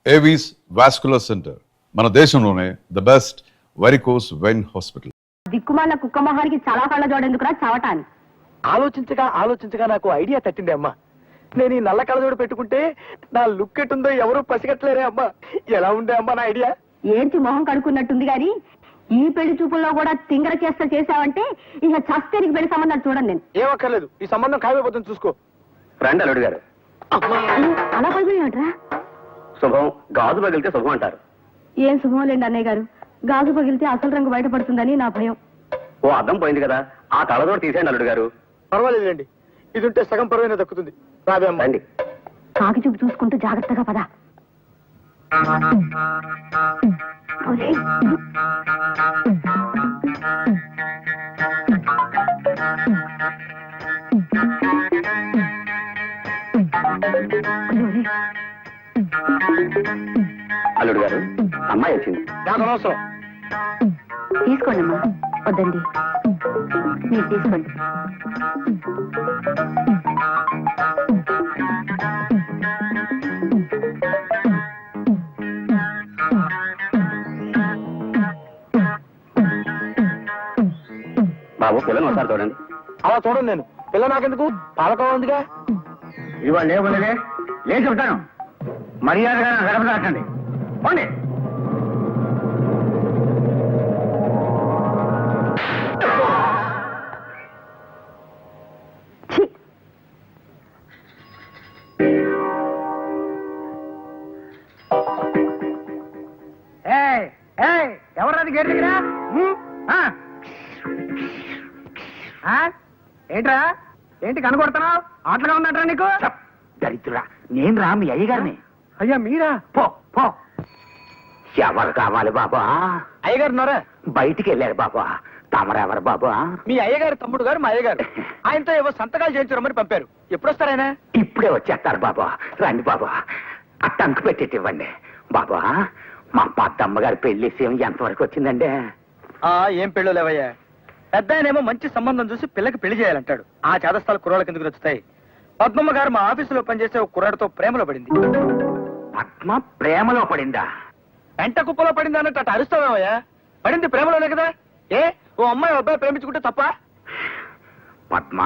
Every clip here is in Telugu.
ఏవీస్ వాస్కులర్ సెంటర్ మన దేశంలోనే the best varicose vein hospital. దిక్కుమాల కుక్క మొహానికి చాలా కళ్ళ జోడెందుకురా చావటాన్ని. ఆలోచించగా నాకు ఐడియా తట్టింది అమ్మా. నేను ఈ నల్ల కళ్ళజోడు పెట్టుకుంటే నా లుక్ ఎట్టుందో ఎవరు పసిగట్టలేరే అమ్మా. ఎలా ఉండే అమ్మా నా ఐడియా? ఏంటి మొహం కడుక్కున్నట్టుంది గాని ఈ పెళ్లి చూపుల్లో కూడా తింగర చేసావంటే ఇక చస్తే నీకు పెళ్లి సంబంధాలు చూడండి. నేను ఏమక్కర్లేదు, ఈ సంబంధం ఖాయమైపోతుంది చూసుకో. రండి అల్లుడు గారు. అలా పగిలినట్రా? శుభం, గాజు పగిలితే శుభం అంటారు. ఏం శుభం లేండి అన్నయ్య గారు, గాజు పగిలితే అసలు రంగు బయటపడుతుందని నా భయం. ఓ అద్దం పోయింది కదా, ఆ కళ్ళజోడు తీసేయండి అల్లుడు గారు. పర్వాలేదులేండి, ఇది ఉంటే సగం పరువైనా దక్కుతుంది. రాబే అమ్మా. రండి. కాకి చూపు చూసుకుంటూ జాగ్రత్తగా పద. అల్లుడు గారు, అమ్మాయి వచ్చింది. నాకు అనవసరం. తీసుకోండి అమ్మా. వద్దండి, మీరు తీసుకోండి. బాబు, పిల్లని ఒకసారి చూడండి. అలా చూడండి, నేను పిల్ల నాకెందుకు, పాలకోవ ఉందిగా. ఇవాళ లేవులే, లేచి ఉంటాను. మర్యాదగా గడప దాటండి. పోండి. ఎవరాది గేట్ దగ్గర? ఏంట్రా, ఏంటి కనుకొడుతున్నావు? ఆటలుగా ఉందంటారా నీకు? దరిద్రుడా, నేను రా మీ అయ్యగారిని. అయ్యా మీరా? పో పో. ఎవరు కావాలి బాబా? అయ్యగారు ఉన్నారా? బయటికి వెళ్ళారు బాబా. తమరెవరు బాబా? మీ అయ్యగారు తమ్ముడు గారు మా అయ్యగారు. ఆయనతో ఏవో సంతకాలు చేయించరమ్మని పంపారు. ఎప్పుడు వస్తారాయన? ఇప్పుడే వచ్చేస్తారు బాబా. రండి బాబా, ఆ టంకు పెట్టేటి ఇవ్వండి బాబా. మా పెద్దమ్మగారి పెళ్లి విషయం ఎంతవరకు వచ్చిందండి? ఏం పెళ్ళు లేవయ్యా. పెద్ద ఆయనేమో మంచి సంబంధం చూసి పిల్లకి పెళ్లి చేయాలంటాడు. ఆ చేదస్థాలు కుర్రాళ్ళకి ఎందుకు నచ్చుతాయి? పద్మమ్మ గారు మా ఆఫీసులో పనిచేసే ఒక కుర్రాడితో ప్రేమలో పడింది. పద్మ ప్రేమలో పడిందా? వెంట కుప్పలో పడింది అన్నట్టు అటు అరుస్తావేమయ్యా. పడింది ప్రేమలోనే కదా. ఓ అమ్మాయి అబ్బాయి ప్రేమించుకుంటే తప్ప? పద్మ,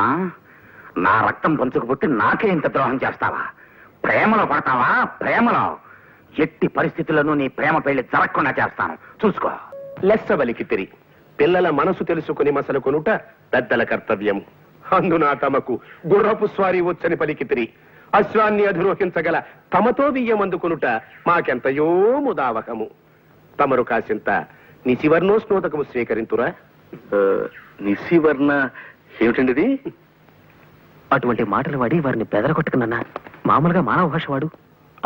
నా రక్తం పంచుకు పుట్టి నాకే ఇంత ద్రోహం చేస్తావా? ప్రేమలో పడతావా? ప్రేమలో ఎట్టి పరిస్థితుల్లోనూ నీ ప్రేమ పెళ్లి జరగకుండా చేస్తాను, చూసుకో. లెస్సవలికి తిరి పిల్లల మనసు తెలుసుకుని మసలు కొనుట పెద్దల కర్తవ్యము. అందున తమకు గుర్రపు స్వారీ వచ్చని పలికితిరి. అశ్వాన్ని అధిరోహించగల తమతో బియ్యమందుకొనుట మాకెంతయో ముదావహము. తమరు కాసింత నిశివర్ణోస్నోదకము స్వీకరింతురా. నిశివర్ణ ఏమిటండిది? అటువంటి మాటలు వాడి వారిని బెదరగొట్టుకున్నా. మామూలుగా మానవ భాష వాడు.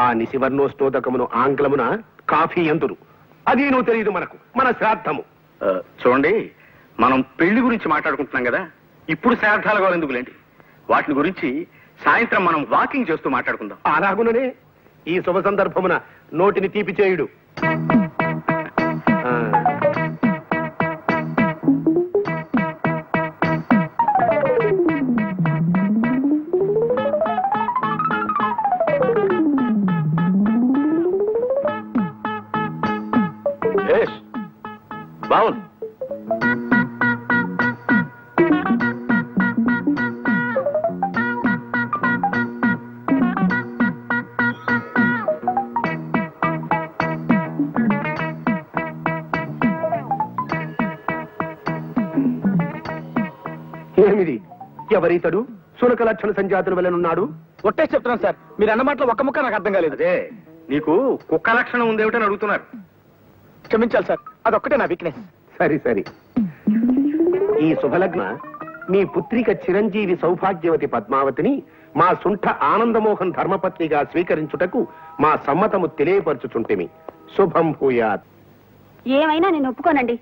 ఆ నిశివర్ణోస్నోదకమును ఆంగ్లమున కాఫీ ఎందురు. అది నువ్వు తెలియదు మనకు, మన శ్రాద్ధము. చూడండి, మనం పెళ్లి గురించి మాట్లాడుకుంటున్నాం కదా, ఇప్పుడు శ్రాద్ధాలు కావాలి ఎందుకులేండి. వాటిని గురించి సాయంత్రం మనం వాకింగ్ చేస్తూ మాట్లాడుకుందాం. అలాగుననే ఈ శుభ సందర్భమున నోటిని తీపి చేయుడు. బాగుంది. ఏమిది? ఎవరితడు? సునక లక్షణ సంజాతుల వలనున్నాడు. ఒట్టే చెప్తున్నాను సార్, మీరు అన్న మాటలో ఒక్క ముక్క నాకు అర్థం కాలేదు. అదే, నీకు కుక్క లక్షణం ఉందేమిటని అడుగుతున్నారు. క్షమించాలి సార్, అదొక్కటే నా వీక్నెస్. సరి సరి. ఈ శుభలగ్న మీ పుత్రిక చిరంజీవి సౌభాగ్యవతి పద్మావతిని మా సుంఠ ఆనందమోహన్ ధర్మపత్నిగా స్వీకరించుటకు మా సమ్మతము తెలియపరచుచుంటిమి. శుభం భూయాత్. ఏమైనా నేను ఒప్పుకోనండి.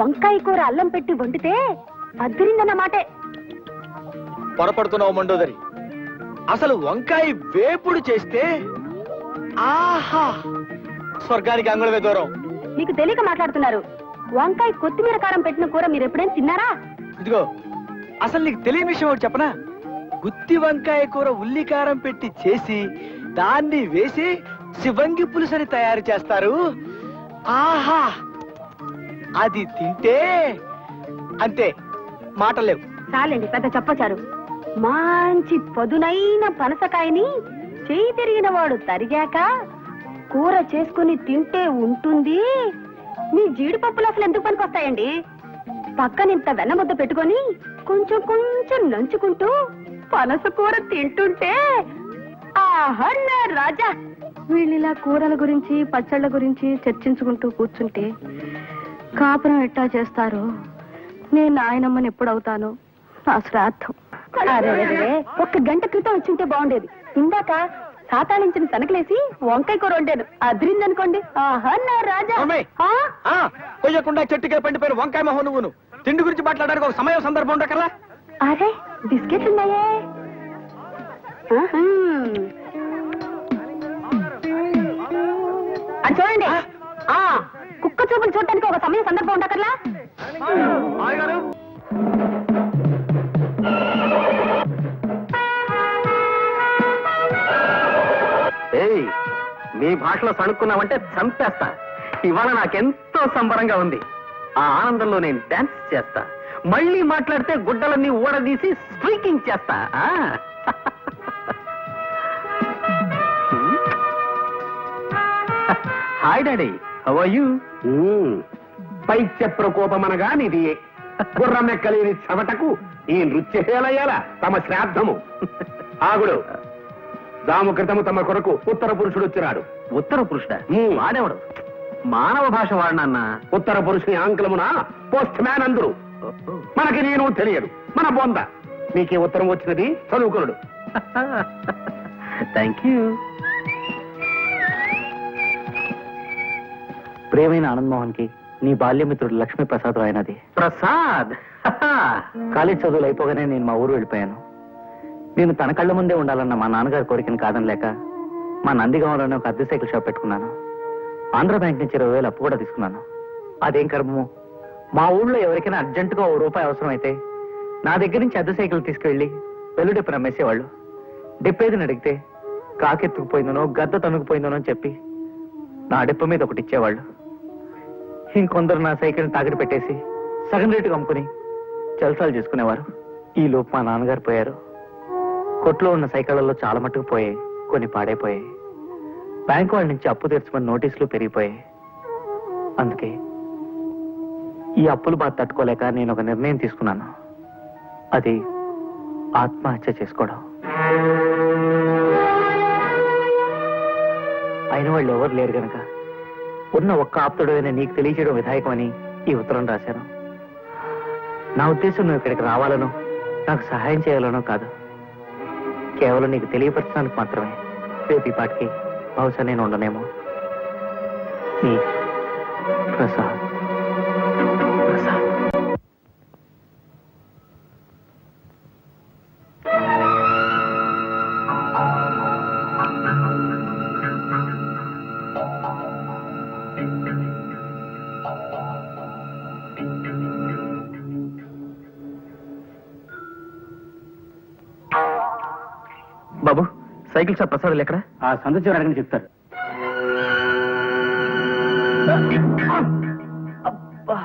వంకాయ కూర అల్లం పెట్టి వండితే అద్దరిందన్న మాటే. పొరపడుతున్నావు మండోదరి. అసలు వంకాయ వేపుడు చేస్తే ఆహా, స్వర్గానికి అంగుళమే దూరం. మీకు తెలియక మాట్లాడుతున్నారు. వంకాయ కొత్తిమీర కారం పెట్టిన కూర మీరు ఎప్పుడైనా తిన్నారా? ఇదిగో, అసలు నీకు తెలియని విషయం ఒకటి చెప్పనా? గుత్తి వంకాయ కూర ఉల్లి కారం పెట్టి చేసి దాన్ని వేసి శివంగి పులుసని తయారు చేస్తారు. ఆహా, అది తింటే అంతే, మాటలేవు. చాలండి పెద్ద చెప్పచారు. మంచి పదునైన పనసకాయని చేయి తిరిగిన వాడు తరిగాక కూర చేసుకుని తింటే ఉంటుంది. మీ జీడిపప్పులు అసలు ఎందుకు పనికొస్తాయండి? పక్కనింత వెన్న ముద్ద పెట్టుకొని కొంచెం కొంచెం నంచుకుంటూ పనస కూర తింటుంటే ఆహా నా రాజా. వీళ్ళిలా కూరల గురించి పచ్చళ్ళ గురించి చర్చించుకుంటూ కూర్చుంటే కాపురం ఎట్టా చేస్తారు? నేను నాయనమ్మని ఎప్పుడవుతాను? నా శ్రాద్ధం. ఒక్క గంట క్రితం వచ్చింటే బాగుండేది. ఇందాక సాతాళించిన తనకలేసి వంకాయ కూర వండాను, అదిరిందనుకోండి. ఆహా నా రాజా. అమ్మాయి, ఆ? కొయ్యకుండా చెట్టుకే పండిపోయిన వంకాయ మొహం నువ్వును. తిండి గురించి మాట్లాడడానికి ఒక సమయం సందర్భం ఉండకరా? అరే బిస్కెట్లు ఉన్నాయే. అది చూడండి. కుక్క చూపులు చూడటానికి ఒక సమయం సందర్భం ఉండకర్లా? ఏయ్, మీ భాషలో సణుక్కున్నావంటే చంపేస్తా. ఇవాళ నాకెంతో సంబరంగా ఉంది. ఆ ఆనందంలో నేను డాన్స్ చేస్తా. మళ్ళీ మాట్లాడితే గుడ్డలన్నీ ఊడదీసి స్ట్రీకింగ్ చేస్తా. Hi daddy, how are you? పైత్య ప్రకోపమనగా నిది గుర్రమెక్కలేని చెమటకు ఈ నృత్యశేలయ్యాల తమ శ్రాద్ధము. ఆగుడు, దాము క్రితము తమ కొరకు ఉత్తర పురుషుడు వచ్చినాడు. ఉత్తర పురుషుడా? వాడేవాడు? మానవ భాష వాడినన్న. ఉత్తర పురుషుని ఆంగ్లమున పోస్ట్ మ్యాన్ అందరు. మనకి నేను తెలియదు, మన బొంద. మీకే ఉత్తరం వచ్చినది, చదువుకునుడు. Thank you. ప్రియమైన ఆనంద్ మోహన్ కి నీ బాల్యమిత్రుడు లక్ష్మీ ప్రసాద్ రాయనది. ప్రసాద్ కాలేజ్ చదువులు అయిపోగానే నేను మా ఊరు వెళ్ళిపోయాను. నేను తన కళ్ళ ముందే ఉండాలన్న మా నాన్నగారి కోరికను కాదనలేక మా నందిగామలోనే ఒక అద్దె సైకిల్ షాప్ పెట్టుకున్నాను. ఆంధ్ర బ్యాంక్ నుంచి 20,000 అప్పు కూడా తీసుకున్నాను. అదేం కర్మము, మా ఊళ్ళో ఎవరికైనా అర్జెంటుగా ₹1 అవసరం అయితే నా దగ్గర నుంచి అద్దె సైకిల్ తీసుకువెళ్ళి వెల్లుడిప్పు నమ్మేసేవాళ్ళు. డిప్పేదిని అడిగితే కాకెత్తుకుపోయిందనో గద్ద తనుకుపోయిందనో అని చెప్పి నా డిప్ప మీద ఒకటి ఇచ్చేవాళ్ళు. ఇంకొందరు నా సైకిల్ని తాగిడి పెట్టేసి సగం రేటుగా అమ్ముకుని జల్సాలు చేసుకునేవారు. ఈ లోపు మా నాన్నగారు పోయారు. కొట్లో ఉన్న సైకిళ్లలో చాలా మట్టుకు పోయాయి, కొన్ని పాడైపోయాయి. బ్యాంకు వాళ్ళ నుంచి అప్పు తీర్చమని నోటీసులు పెరిగిపోయాయి. అందుకే ఈ అప్పులు బాధ తట్టుకోలేక నేను ఒక నిర్ణయం తీసుకున్నాను. అది ఆత్మహత్య చేసుకోవడం. అయిన వాళ్ళు ఎవరు లేరు గనక ఉన్న ఒక్క ఆప్తుడు అయినా నీకు తెలియచేయడం విధాయకమని ఈ ఉత్తరం రాశాను. నా ఉద్దేశం నువ్వు ఇక్కడికి రావాలనో నాకు సహాయం చేయాలనో కాదు, కేవలం నీకు తెలియపరచడానికి మాత్రమే. రేపు ఈ పాటికి బహుశా నేను ఉండనేమో. నీ ప్రసాద్. ప్రసాద్. బాబు, సైకిల్ షాప్ ప్రసాదులు ఎక్కడ? ఆ సంత చివరి అడగని చెప్తారు. అబ్బా,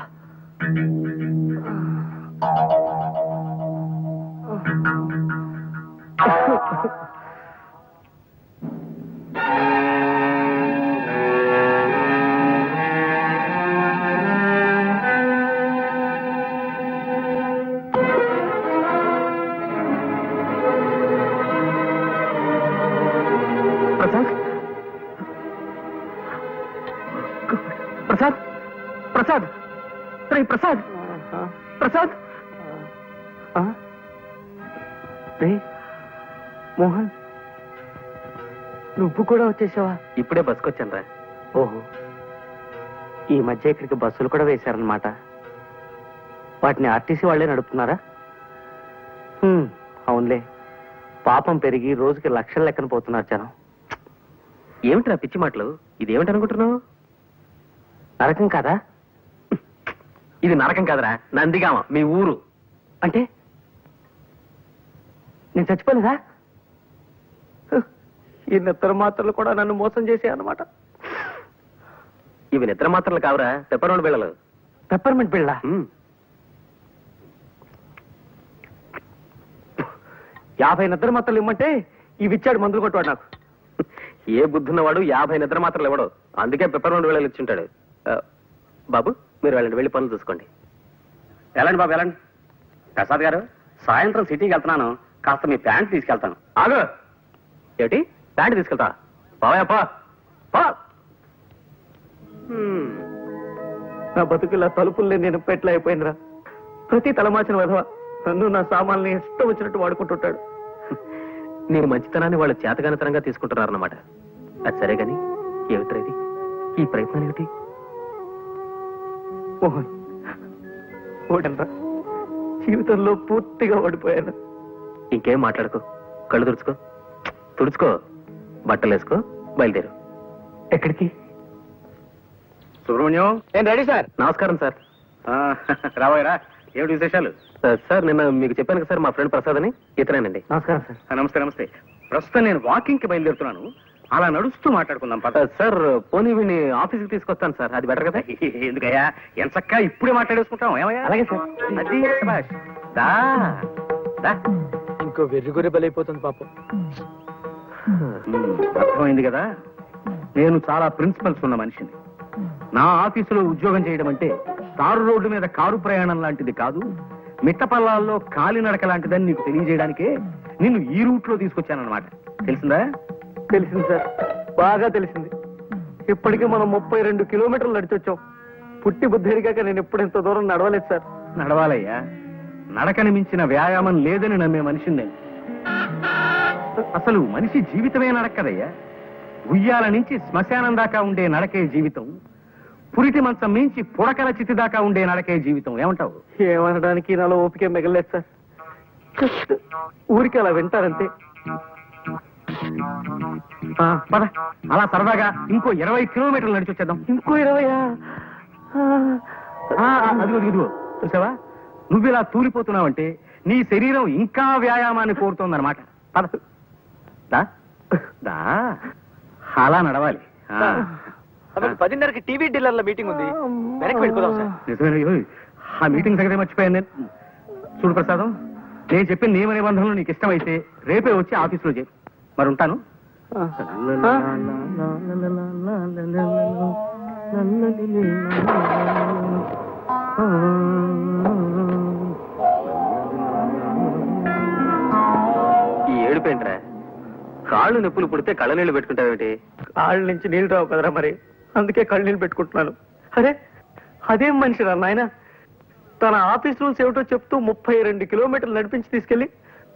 ప్రసాద్, ప్రసాద్, రే ప్రసాద్, ప్రసాద్. రే మోహన్, నువ్వు కూడా వచ్చేసావా? ఇప్పుడే బస్కొచ్చాను రా. ఓహో, ఈ మధ్య ఇక్కడికి బస్సులు కూడా వేశారనమాట. వాటిని ఆర్టీసీ వాళ్లే నడుపుతున్నారా? అవునులే, పాపం పెరిగి రోజుకి లక్షల లెక్కన పోతున్నారు జనం. ఏమిట్రా పిచ్చి మాటలు? ఇదేమిటి అనుకుంటున్నావు? నరకం కాదా? ఇది నరకం కాదురా, నందిగామ, మీ ఊరు. అంటే నేను చచ్చిపోలేదా? ఈ నిద్ర మాత్రలు కూడా నన్ను మోసం చేసే అన్నమాట. ఇవి నిద్ర మాత్రలు కావురా, పెప్పర్మెంట్ బిళ్ళలు. పెప్పర్మెంట్ బిళ్ళ? 50 నిద్ర మాత్రలు ఇమ్మంటే ఇవి ఇచ్చాడు మందులు కొట్టువాడు నాకు. ఏ బుద్ధున్నవాడు 50 నిద్ర మాత్రలు ఇవ్వడు, అందుకే పెప్పర్మెంట్ బిళ్ళలు ఇచ్చుంటాడు. బాబు మీరు వెళ్ళండి, వెళ్ళి పనులు చూసుకోండి. వెళ్ళండి బాబు వెళ్ళండి. ప్రసాద్ గారు, సాయంత్రం సిటీకి వెళ్తున్నాను, కాస్త మీ ప్యాంట్ తీసుకెళ్తాను. ఆగు. ఏమిటి ప్యాంట్ తీసుకెళ్తా? బావయ్యప్పా పా. నా బతుకులా తలుపుల్ని నేను పెట్ల అయిపోయిందిరా. ప్రతి తలమాచిన విధవ నన్ను నా సామాన్ని ఇష్టం వచ్చినట్టు వాడుకుంటుంటాడు. నేను మంచితనాన్ని వాళ్ళు చేతగానితనంగా తీసుకుంటున్నారన్నమాట. అది సరే గాని ఏమిట్రా ఇది, ఈ ప్రయత్నం ఏమిటి? మోహన్ ఓడనరా, జీవితంలో పూర్తిగా ఓడిపోయాను. ఇంకేం మాట్లాడుకో, కళ్ళు తుడుచుకో, తుడుచుకో, బట్టలు వేసుకో, బయలుదేరు. ఎక్కడికి? సుబ్రహ్మణ్యం. నేను రెడీ సార్. నమస్కారం సార్. రాబోయరా, ఏమిటి విశేషాలు? సార్ నిన్న మీకు చెప్పాను కదా సార్, మా ఫ్రెండ్ ప్రసాద్ అని, ఇతనేనండి. నమస్కారం సార్. నమస్తే నమస్తే. ప్రస్తుతం నేను వాకింగ్ కి బయలుదేరుతున్నాను, అలా నడుస్తూ మాట్లాడుకుందాం పద. సార్ పోనీ వీడిని ఆఫీస్కి తీసుకొస్తాను సార్, అది బెటర్ కదా? ఎందుకయ్యా, ఎంచక్కా ఇప్పుడే మాట్లాడేసుకుంటాం. ఏమయ్యా? అలాగే సార్. అది శభాష్. దా దా. ఇంకో వెర్రిగొర్రె బలైపోతుంది పాపం. అర్థమైంది కదా, నేను చాలా ప్రిన్సిపల్స్ ఉన్న మనిషిని. నా ఆఫీసులో ఉద్యోగం చేయడం అంటే తారు రోడ్డు మీద కారు ప్రయాణం లాంటిది కాదు, మిట్టపల్లాల్లో కాలినడక లాంటిదని నీకు తెలియజేయడానికే నిన్ను ఈ రూట్ లో తీసుకొచ్చానన్నమాట. తెలిసిందా? తెలిసింది సార్, బాగా తెలిసింది. ఇప్పటికీ మనం 32 కిలోమీటర్లు నడిచొచ్చాం. పుట్టి బుద్ధి ఎరిగాక నేను ఎప్పుడు ఇంత దూరం నడవలేదు సార్. నడవాలయ్యా, నడకని మించిన వ్యాయామం లేదని నమ్మే మనిషిని నేను. అసలు మనిషి జీవితమే నడక్కదయ్యా. ఉయ్యాల నుంచి శ్మశానం దాకా ఉండే నడకే జీవితం, పురిటి మంచం మించి పుడకల చితి దాకా ఉండే నడకే జీవితం. ఏమంటావు? ఏమనడానికి నాలో ఓపిక మిగలేదు సార్. జస్ట్ ఊరికి అలా వింటారంతే. పద, అలా సరదాగా ఇంకో 20 కిలోమీటర్లు నడిచి వచ్చేద్దాం. ఇంకో 20? అదిగో ఇదిగో, చూసావా, నువ్వు ఇలా తూలిపోతున్నావంటే నీ శరీరం ఇంకా వ్యాయామాన్ని కోరుతోందన్నమాట. పద దా దా, అలా నడవాలి. 10:30కి టీవీ డీలర్ల మీటింగ్ ఉంది, వెనక్కి వెళ్ళిపోదాం సార్. నిజమే, ఆ మీటింగ్ సంగతి మర్చిపోయాను నేను. చూడు ప్రసాదం, నేను చెప్పిన నియమ నిబంధనలు నీకు ఇష్టమైతే రేపే వచ్చి ఆఫీసులో చేయి. మరి ఉంటాను. ఈ ఏడుపేంట్రా? కాళ్ళు నొప్పులు పుడితే కళ్ళ నీళ్ళు పెట్టుకుంటావేంటి? కాళ్ళ నుంచి నీళ్ళు రావు కదరా, మరి అందుకే కళ్ళు నీళ్ళు పెట్టుకుంటున్నాను. అరే అదేం మనిషిరా నాయన, తన ఆఫీస్ రూల్స్ ఏమిటో చెప్తూ 32 కిలోమీటర్లు నడిపించి తీసుకెళ్లి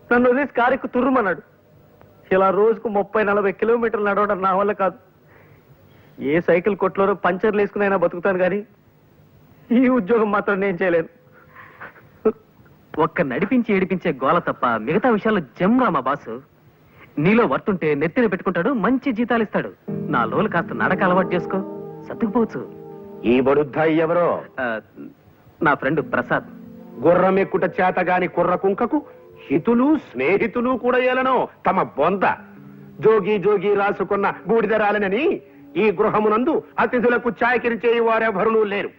నన్ను వదిలేసి కారెక్కు తుర్రుమన్నాడు. ఇలా రోజుకు 30-40 కిలోమీటర్లు నడవడం నా వల్ల కాదు. ఏ సైకిల్ కొట్లోనో పంచర్లు వేసుకునైనా బతుకుతాను కానీ ఈ ఉద్యోగం మాత్రం నేను చేయలేను. ఒక్క నడిపించి ఏడిపించే గోల తప్ప మిగతా విషయాల్లో జమ్రా మా బాసు. నీలో వర్తుంటే నెత్తిన పెట్టుకుంటాడు, మంచి జీతాలు ఇస్తాడు. నా లోలు కాస్త నడక అలవాటు చేసుకో, సర్దుకుపోవచ్చు. ఈ బడుద్దాయి ఎవరో? నా ఫ్రెండ్ ప్రసాద్. గుర్రం ఎక్కుట చేతగాని కుర్ర కుంకకు హితులు స్నేహితులు కూడా ఏలనో తమ బొంద. జోగి జోగి రాసుకున్న బూడిదరాలనని ఈ గృహమునందు అతిథులకు చాకిరి చేయి వారెవరునూ లేరు.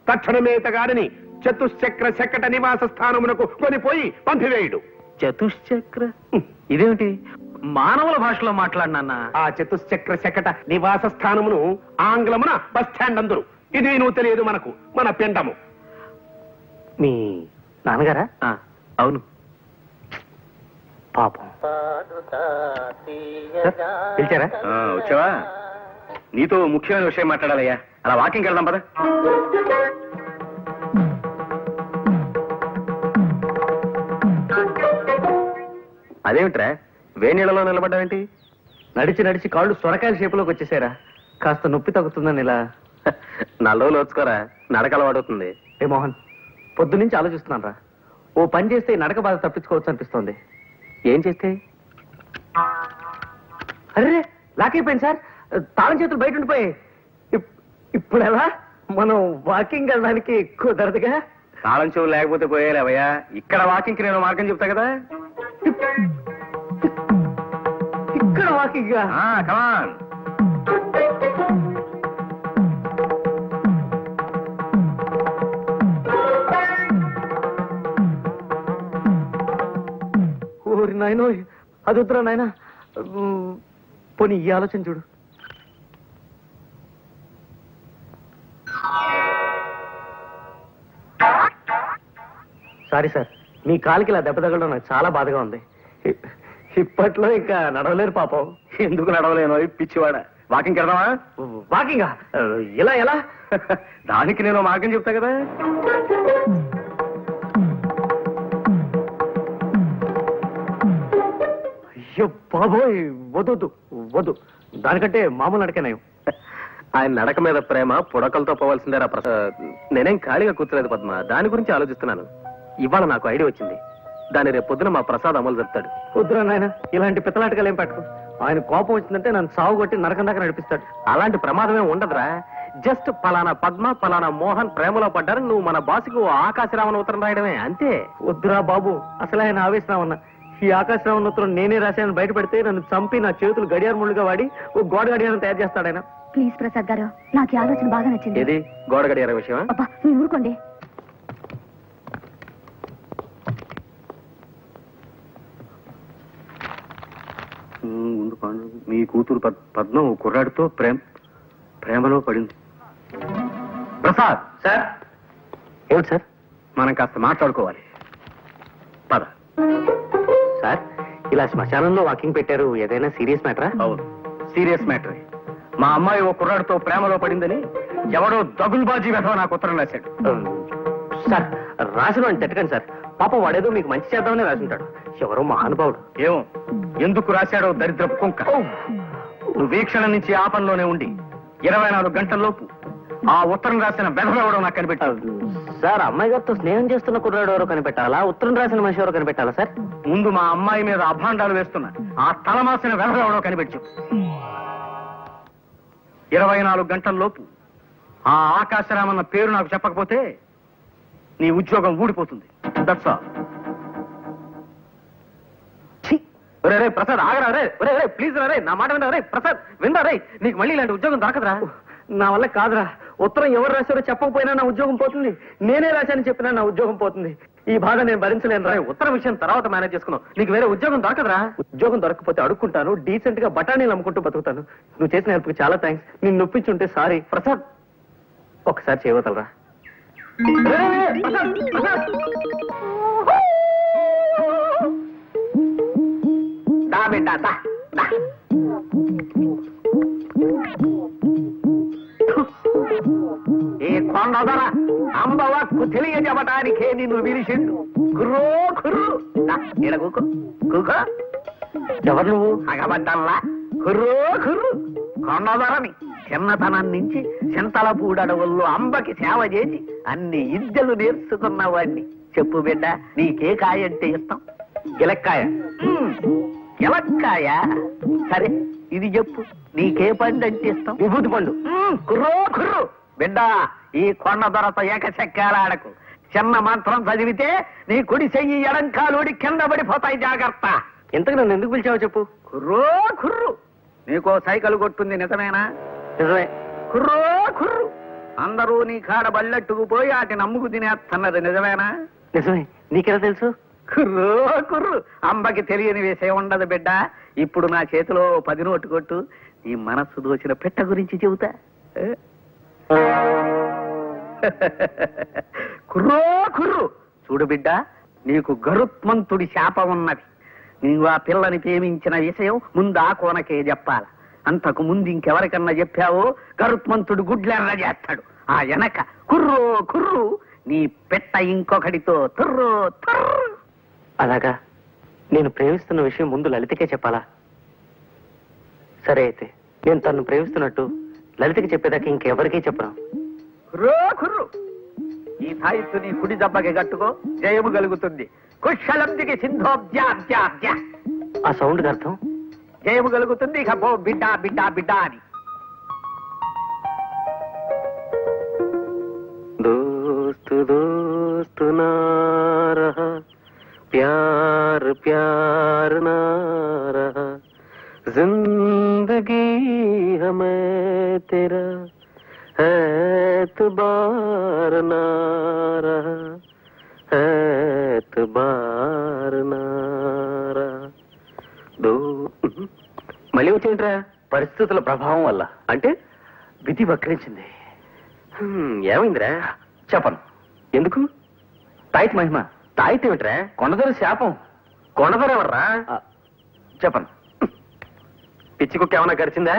తక్షణమేతగాడని చతుశ్చక్ర శకట నివాస స్థానమునకు కొనిపోయి పంపివేయుడు. చతుశ్చక్ర ఇదేమిటి? మానవుల భాషలో మాట్లాడినా? ఆ చతుశ్చక్ర శకట నివాస స్థానమును ఆంగ్లమున బస్ స్టాండ్ అందరు. ఇది నువ్వు తెలియదు మనకు, మన పిండము. మీ నాన్నగారా? అవును. పాపం. పిలిచారా? వచ్చావా? నీతో ముఖ్యమైన విషయం మాట్లాడాలయ్యా. అలా వాకింగ్ వెళ్దాం పద. అదేమిట్రా వేణీళ్ళలో నిలబడ్డావేంటి? నడిచి నడిచి కాళ్ళు సొరకాయల షేపులోకి వచ్చేసారా? కాస్త నొప్పి తగ్గుతుందని ఇలా. 4 రోజులు వచ్చుకోరా, నడక అలవాడుతుంది. ఏ మోహన్, పొద్దు నుంచి ఆలోచిస్తున్నాను రా. ఓ పని చేస్తే ఈ నడక బాధ తప్పించుకోవచ్చు అనిపిస్తోంది. ఏం చేస్తే? అరే లాక్ అయిపోయింది సార్, తాళం చేతులు బయట ఉండిపోయాయి. ఇప్పుడు ఎలా? మనం వాకింగ్ వెళ్ళడానికి కుదరదుగా. తాళం చెవులు లేకపోతే పోయేలేవయ్యా. ఇక్కడ వాకింగ్ కి నేను మార్గం చెప్తా కదా. ఇక్కడ వాకింగ్ కమాన్. ఓరి నాయనో అది వద్దురా నాయన. పోనీ ఈ ఆలోచన చూడు. సారీ సార్, మీ కాలికి ఇలా దెబ్బ తగలడం నాకు చాలా బాధగా ఉంది. ఇప్పట్లో ఇంకా నడవలేరు పాపం. ఎందుకు నడవలేను పిచ్చివాడ? వాకింగ్ వెళ్దామా? వాకింగా? ఇలా ఎలా? దానికి నేను మార్గం చెప్తా కదా. అయ్యో బాబోయ్, వద్దు వద్దు. దానికంటే మామూలు నడకనయం. ఆయన నడక మీద ప్రేమ పుడకలతో పోవాల్సిందేరా ప్రసాద్. నేనేం ఖాళీగా కూర్చోలేదు పద్మ, దాని గురించి ఆలోచిస్తున్నాను. ఇవాళ నాకు ఐడియా వచ్చింది. దాన్ని రేపు పొద్దున మా ప్రసాద్ అమలు చెప్తాడు. వద్దురా నాయన, ఇలాంటి పిత్తలాటకాలు ఏం పట్టుకో. ఆయన కోపం వచ్చిందంటే నన్ను సాగు కొట్టి నరకం దాకా నడిపిస్తాడు. అలాంటి ప్రమాదమే ఉండదురా. జస్ట్ పలానా పద్మ పలానా మోహన్ ప్రేమలో పడ్డారు, నువ్వు మన బాసుకు ఆకాశరామన్ ఉత్తరం రాయడమే, అంతే. వద్దురా బాబు, అసలు ఆయన ఆవేశరామన్న. ఈ ఆకాశరామన్ ఉత్తరం నేనే రాశానని బయట పెడితే నన్ను చంపి నా చేతులు గడియార ముళ్ళుగా వాడి ఓ గోడ గడియారం తయారు చేస్తాడు ఆయన. ప్లీజ్ ప్రసాద్ గారు, నాకు ఈ ఆలోచన బాగా నచ్చింది. ఏది గోడ గడియార విషయమా? అబ్బా మీరు ఊరుకోండి. ముందు పాండు, మీ కూతురు పద్మ ఓ కుర్రాడితో ప్రేమలో పడింది. ప్రసాద్ సార్. ఏమిటి సార్? మనం కాస్త మాట్లాడుకోవాలి, పద. సార్, ఇలా శ్మశానంలో వాకింగ్ పెట్టారు, ఏదైనా సీరియస్ మ్యాటరా? అవును, సీరియస్ మ్యాటర్. మా అమ్మాయి ఓ కుర్రాడితో ప్రేమలో పడిందని ఎవడో దగులుబాజీ వెధవ నాకు ఉత్తరం రాశాడు. సార్, రాసిన అని తిట్టకండి సార్. పాపం వాడేదో మీకు మంచి చేద్దామని రాసుంటాడు. ఎవరో మహానుభావుడు. ఏమో ఎందుకు రాశాడో దరిద్రపు కుంక. నువ్వు వీక్షణ నుంచి ఆ పనిలోనే ఉండి 24 గంటల్లోపు ఆ ఉత్తరం రాసిన వెధవెవడో నాకు కనిపెట్టాడు. సార్, అమ్మాయి గారితో స్నేహం చేస్తున్న కుర్రాడు ఎవరో కనిపెట్టాలా, ఉత్తరం రాసిన మనిషి ఎవరో కనిపెట్టాలా సార్? ముందు మా అమ్మాయి మీద అభాండాలు వేస్తున్నా ఆ తలమాసిన వెధవెవడో కనిపెట్టు. 24 గంటల్లోపు ఆ ఆకాశరామన్న పేరు నాకు చెప్పకపోతే నీ ఉద్యోగం ఊడిపోతుంది. That's all. రే ప్రసాద్, ఆగరా రే. రే ప్లీజ్ రా రే, నా మాట వినరా రే. ప్రసాద్ వినరా రే, నీకు మళ్ళీ ఇలాంటి ఉద్యోగం దొరకదురా. నా వల్ల కాదురా. ఉత్తరం ఎవరు రాశారో చెప్పకపోయినా నా ఉద్యోగం పోతుంది. నేనే రాశానని చెప్పినా నా ఉద్యోగం పోతుంది. ఈ బాధ నేను భరించలేను రా. ఉత్తర విషయం తర్వాత మేనేజ్ చేసుకున్నావు, నీకు వేరే ఉద్యోగం దొరకదురా. ఉద్యోగం దొరకకపోతే అడుక్కుంటాను, డీసెంట్ గా బఠానీలు అమ్ముకుంటూ బతుకుతాను. నువ్వు చేసిన హెల్ప్కి చాలా థ్యాంక్స్. నిన్ను నొప్పించుంటే సారీ. ప్రసాద్, ఒకసారి చేయవతలరా. ఈ కొండదర అంబవక్కు తెలియజెప్పటానికే నిన్ను విరిసిండు. కుర్రో కుర్రు కూకో కూకో. ఎవరు నువ్వు? అగబడ్డల్లా కుర్రో కుర్రు. కొండదరని చిన్నతనం నుంచి చింతల పూడడవుల్లో అంబకి సేవ చేసి అన్ని విద్యలు నేర్చుకున్న వాడిని. చెప్పు బిడ్డ, నీకే కాయ అంటే ఇష్టం? గిలక్కాయ. గిలక్కాయ? సరే ఇది చెప్పు, నీకే పండు అంటే ఇష్టం? విభూతి పండు. కుర్రో కుర్రు. బిడ్డ, ఈ కొండ దొరత ఏకచక్రాడకు. చిన్న మంత్రం చదివితే నీ కుడి చెయ్యి ఎడంకాలుడి కింద పడిపోతాయి, జాగ్రత్త. ఇంతకు నన్ను ఎందుకు పిలిచావో చెప్పు. కుర్రో కుర్రు. నీకో సైకిల్ కొట్టుంది, నిజమేనా? నిజమే. కుర్రో కుర్రు. అందరూ నీ కాడ బల్లెట్టుకు పోయి వాటిని నమ్ముకు తినేస్తున్నది, నిజమేనా? నిజమే. నీకెలా తెలుసు? కుర్రో కుర్రు. అంబకి తెలియని విషయం ఉండదు బిడ్డ. ఇప్పుడు నా చేతిలో 10 నోటు కొట్టు, నీ మనస్సు దోచిన పెట్ట గురించి చెబుతా. కుర్రో కుర్రు. చూడు బిడ్డ, నీకు గరుత్మంతుడి శాపం ఉన్నది. నీవు ఆ పిల్లని ప్రేమించిన విషయం ముందు ఆ కోనకే చెప్పాల. అంతకు ముందు ఇంకెవరికన్నా చెప్పావో గరుత్మంతుడు గుడ్లెర్ర చేస్తాడు. ఆ వెనక కుర్రో కుర్రు నీ పెట్ట ఇంకొకటితో తుర్రో తుర్రు. అలాగా? నేను ప్రేమిస్తున్న విషయం ముందు లలితకే చెప్పాలా? సరే అయితే నేను తను ప్రేమిస్తున్నట్టు లలితకి చెప్పేదాకా ఇంకెవరికీ చెప్పను. కుర్రో కుర్రు. ఈ తాయిత్తు నీ కుడి దెబ్బకి కట్టుకో, జయము కలుగుతుంది. కుశలందికి సింధోబ్జాబ్జాబ్జ. ఆ సౌండ్ అర్థం? జయము కలుగుతుంది. ఇక పో బిడ్డ బిడ్డ బిడ్డ అని. దోస్తు దోస్తు నా రహా, ప్యార్ ప్యార్ నా రహా, जिंदगी हमें तेरा एतबार ना रहा, एतबार ना रहा। మళ్ళీ వచ్చింట్రా పరిస్థితుల ప్రభావం వల్ల. అంటే విధి వక్రించింది. ఏమైందిరా? చెప్పను. ఎందుకు? తాయితీ మహిమ. తాయితీ ఏమిట్రా? కొండదొర శాపం. కొండదొర ఎవర్రా? చెప్పను. పిచ్చి కుక్క ఏమన్నా గడిచిందా?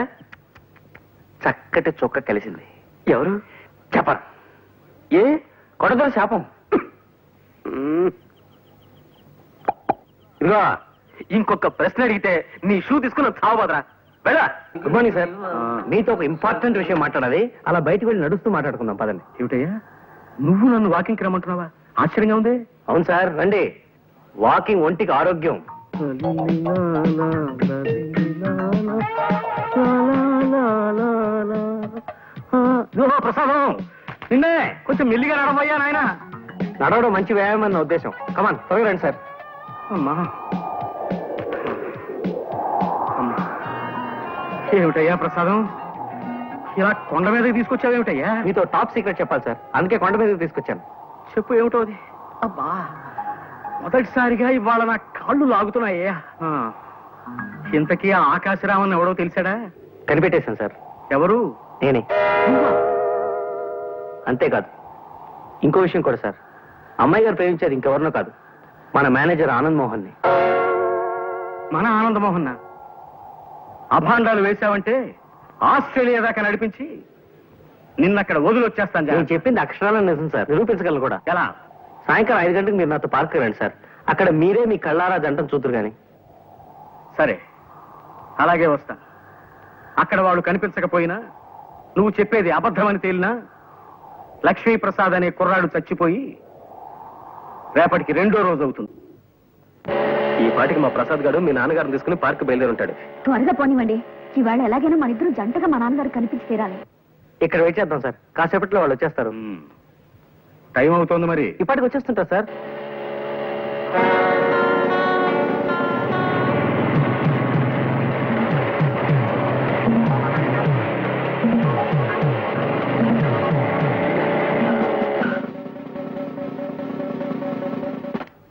చక్కటి చుక్క కలిసింది. ఎవరు? చెప్పను. ఏ కొండదొర శాపం? ఇదిగో ఇంకొక ప్రశ్న అడిగితే నీ షూ తీసుకుని చావబోదరా. వెళ్ళా. Good morning sir. మీతో ఒక ఇంపార్టెంట్ విషయం మాట్లాడాలి. అలా బయటకు వెళ్ళి నడుస్తూ మాట్లాడుకుందాం పదండి. ఏమిటయ్యా నువ్వు నన్ను వాకింగ్కి రమ్మంటున్నావా? ఆశ్చర్యంగా ఉంది. అవును సార్, రండి. వాకింగ్ ఒంటికి ఆరోగ్యం. ప్రసాదం నిన్నే కొంచెం మెల్లిగా నడవయ్యా నాయన. నడవడం మంచి వ్యాయామం అన్న ఉద్దేశం. కమాన్ త్వరగా రండి సార్. అమ్మా ఏమిటయ్యా ప్రసాదం, ఇలా కొండ మీదకి తీసుకొచ్చావేమిటయ్యా? మీతో టాప్ సీక్రెట్ చెప్పాలి సార్, అందుకే కొండ మీదకి తీసుకొచ్చాను. చెప్పు ఏమిటో అది. అబ్బా మొదటిసారిగా ఇవాళ నా కాళ్ళు లాగుతున్నాయ్యా. ఇంతకీ ఆ ఆకాశరామన్ ఎవడో తెలిసాడా? కనిపెట్టేశాను సార్. ఎవరు? నేనే. అంతేకాదు, ఇంకో విషయం కూడా సార్. అమ్మాయి గారు ప్రేమించేది ఇంకెవరినో కాదు, మన మేనేజర్ ఆనంద్ మోహన్ ని. మన ఆనంద్ మోహన్ అభాండాలు వేశావంటే ఆస్ట్రేలియా దాకా నడిపించి నిన్నక్కడ వదిలొచ్చేస్తాను. నేను చెప్పింది అక్షరాలను నిజం సార్, నిరూపించగలను కూడా. ఎలా? సాయంకాలం 5 గంటలకు మీరు నాతో పార్క్ రండి సార్. అక్కడ మీరే మీ కళ్ళారా జంటను చూతురు గాని. సరే అలాగే వస్తా. అక్కడ వాడు కనిపించకపోయినా, నువ్వు చెప్పేది అబద్ధమని తేలినా, లక్ష్మీప్రసాద్ అనే కుర్రాడు చచ్చిపోయి రేపటికి 2వ రోజు అవుతుంది. ఈ పాటికి మా ప్రసాద్ గారు మీ నాన్నగారిని తీసుకుని పార్క్ బయలుదేరి ఉంటాడు. త్వరగా పోనివ్వండి. ఇవాళ ఎలాగైనా మన ఇద్దరు జంటగా మా నాన్నగారు కనిపించి తీరాలి. ఇక్కడ వెయిట్ చేద్దాం సార్, కాసేపట్లో వాళ్ళు వచ్చేస్తారు. టైం అవుతోంది మరి. ఇప్పటికి వచ్చేస్తుంటారు సార్.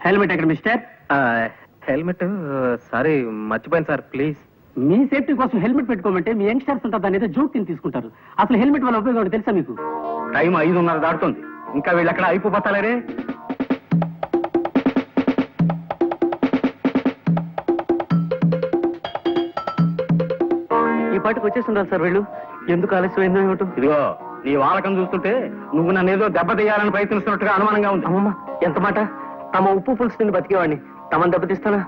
హెల్మెట్ ఎక్కడ మిస్టర్? హెల్మెట్ సారీ మర్చిపోయాను సార్, ప్లీజ్. మీ సేఫ్టీ కోసం హెల్మెట్ పెట్టుకోమంటే మీ యంగ్స్టర్స్ అంతా దాని ఏదో జోక్ కింద తీసుకుంటారు. అసలు హెల్మెట్ వల్ల ఉపయోగం తెలుసా మీకు? టైం 5:30 దాటుతుంది, ఇంకా వీళ్ళు అక్కడ అయిపోతారే. ఈ పాటికి వచ్చేస్తుంటారు సార్ వీళ్ళు. ఎందుకు ఆలస్యమైందో ఏమిటో. ఇదిగో నీ వాలకం చూస్తుంటే నువ్వు నన్ను ఏదో దెబ్బతీయాలని ప్రయత్నిస్తున్నట్టుగా అనుమానంగా ఉంది. అమ్మమ్మ ఎంత మాట! తమ ఉప్పు పులుసు తిని బతికేవాడిని తమను దెబ్బతీస్తానా?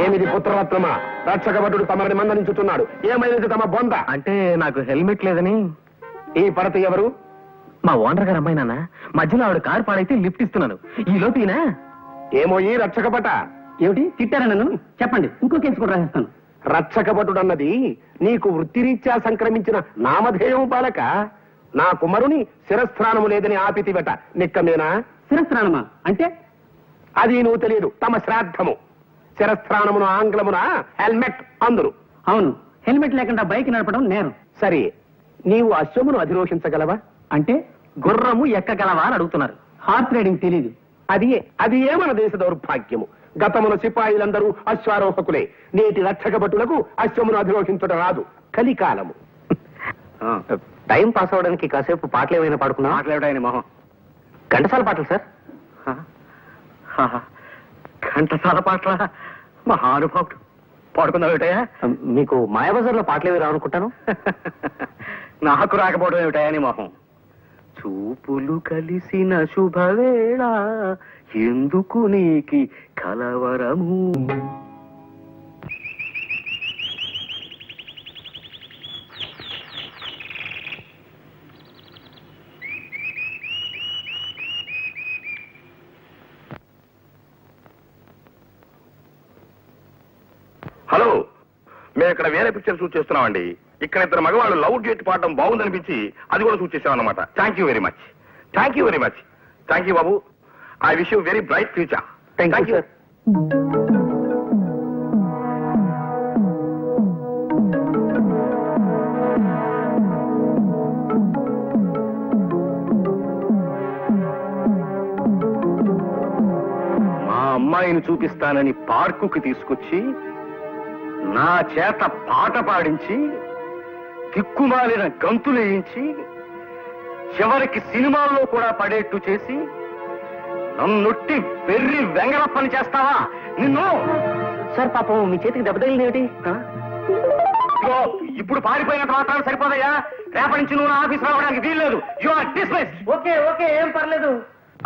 ఏమిది పుత్రరత్నమా? రక్షకభటుడు తమరిని మందలించుతున్నాడు. ఏమైనది తమ బొంద? అంటే నాకు హెల్మెట్ లేదని. ఈ పడత ఎవరు? మా ఓనర్ గారు అమ్మాయి నాన్న. మధ్యలో ఆవిడ కారు పాడైతే లిఫ్ట్ ఇస్తున్నాను. ఈ లోపీనా? ఏమో ఈ రక్షకభట. ఏమిటి తిట్టారా నన్ను? చెప్పండి, ఇంకో కేసు కూడా రాసేస్తాను. రక్షకభటుడు అన్నది నీకు వృత్తిరీత్యా సంక్రమించిన నామధేయం బాలక. నా కుమారుని శిరస్త్రాణము లేదని ఆపితివట, నిక్కమేనా? శిరస్త్రాణమా అంటే? అది నువ్వు తెలియదు. తమ శ్రాద్ధము. శిరస్త్రాణమును ఆంగ్లమున హెల్మెట్ అందురు. అవును, హెల్మెట్ లేకుండా బైక్ నడపడం నేరం. సరే, నీవు అశ్వమును అధిరోహించగలవా? అంటే గుర్రము ఎక్కగలవా అని అడుగుతున్నారు. హార్స్ రైడింగ్ తెలీదు. అది ఏ మన దేశ దౌర్భాగ్యము. గతమున సిపాయిలందరూ అశ్వారోహకులే. నేటి రక్షకభటులకు అశ్వమును అధిరోహించుట రాదు. కలికాలము. టైం పాస్ అవడానికి కాసేపు పాటలు ఏమైనా పాడుకున్నా? మాట్లాడాయని మొహం. ఘంటసాల పాటలు సార్. ఘంటసాల పాటల మహానుభావుడు. పాడుకుందాం ఏమిటయా? మీకు మాయాబజార్లో పాటలు ఏవి రావనుకుంటాను. నాకు రాకపోవడం ఏమిటయా నీ మొహం? చూపులు కలిసిన శుభవేళ ఎందుకు నీకి కలవరము. హలో, మేము ఇక్కడ వేరే పిక్చర్ షూట్ చేస్తున్నామండి. ఇక్కడ ఇద్దరు మగవాళ్ళు లవ్ డేట్ పాడడం బాగుందనిపించి అది కూడా షూట్ చేసాం అనమాట. Thank you very much. Thank you very much. Thank you Babu. I wish you very bright future. Thank you sir. మా అమ్మాయిని చూపిస్తానని పార్కుకి తీసుకొచ్చి నా చేత పాట పాడించి దిక్కుమాలిన గంతులు వేయించి చివరికి సినిమాల్లో కూడా పడేట్టు చేసి నన్నొట్టి వెర్రి వెంగళప్పని చేస్తావా నిన్ను? సార్ పాపం మీ చేతికి దెబ్బ తగిలింది ఏమిటి? ఇదిగో, ఇప్పుడు పారిపోయినంత మాత్రం సరిపోదయ్యా. రేపటి నుంచి నువ్వు నా ఆఫీస్ రావడానికి వీల్లేదు. You are dismissed. Okay okay, ఏం పర్లేదు.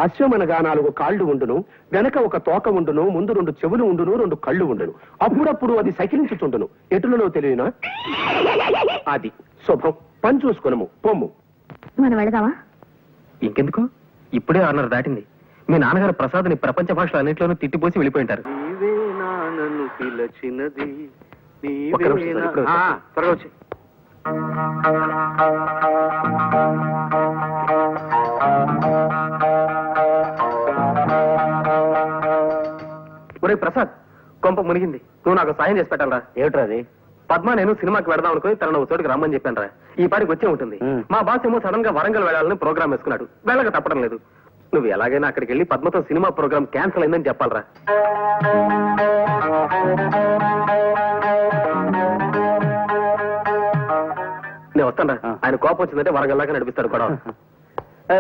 అశ్వమనగా 4 కాళ్ళు ఉండును, వెనక ఒక తోక ఉండును, ముందు 2 చెవులు ఉండును, 2 కళ్ళు ఉండును. అప్పుడప్పుడు అది సకిలించుతుండును. ఎటులలో తెలియనా? అది శుభం. పని చూసుకొనము, పొమ్ము. మనం వెళదామా? ఇంకెందుకు, ఇప్పుడే 6:30 దాటింది. మీ నాన్నగారు ప్రసాద్ని ప్రపంచ భాషలో అన్నింటిలోనూ తిట్టిపోసి వెళ్ళిపోయింటారు. ఒక్క నిమిషం సార్, ఇప్పుడే వచ్చేస్తా. త్వరగా వచ్చి. ఒరే ప్రసాద్, కొంప మునిగింది. నువ్వు నాకు సాయం చేసి పెట్టాలరా. ఏమిట్రా అది? పద్మ నేను సినిమాకి వెళదాం అనుకుని తన ఒక చోటికి రమ్మని చెప్పాను రా. ఈ పాటికి వచ్చే ఉంటుంది. మా బాస్ ఏమో సడన్ గా వరంగల్ వెళ్ళాలని ప్రోగ్రామ్ వేసుకున్నాడు. వెళ్ళక తప్పడం లేదు. నువ్వు ఎలాగైనా అక్కడికి వెళ్ళి పద్మతో సినిమా ప్రోగ్రామ్ క్యాన్సిల్ అయిందని చెప్పాలరా. నేను వస్తాను. ఆయన కోపం వచ్చిందంటే వరంగల్ దాకా నడిపిస్తాడు కూడా.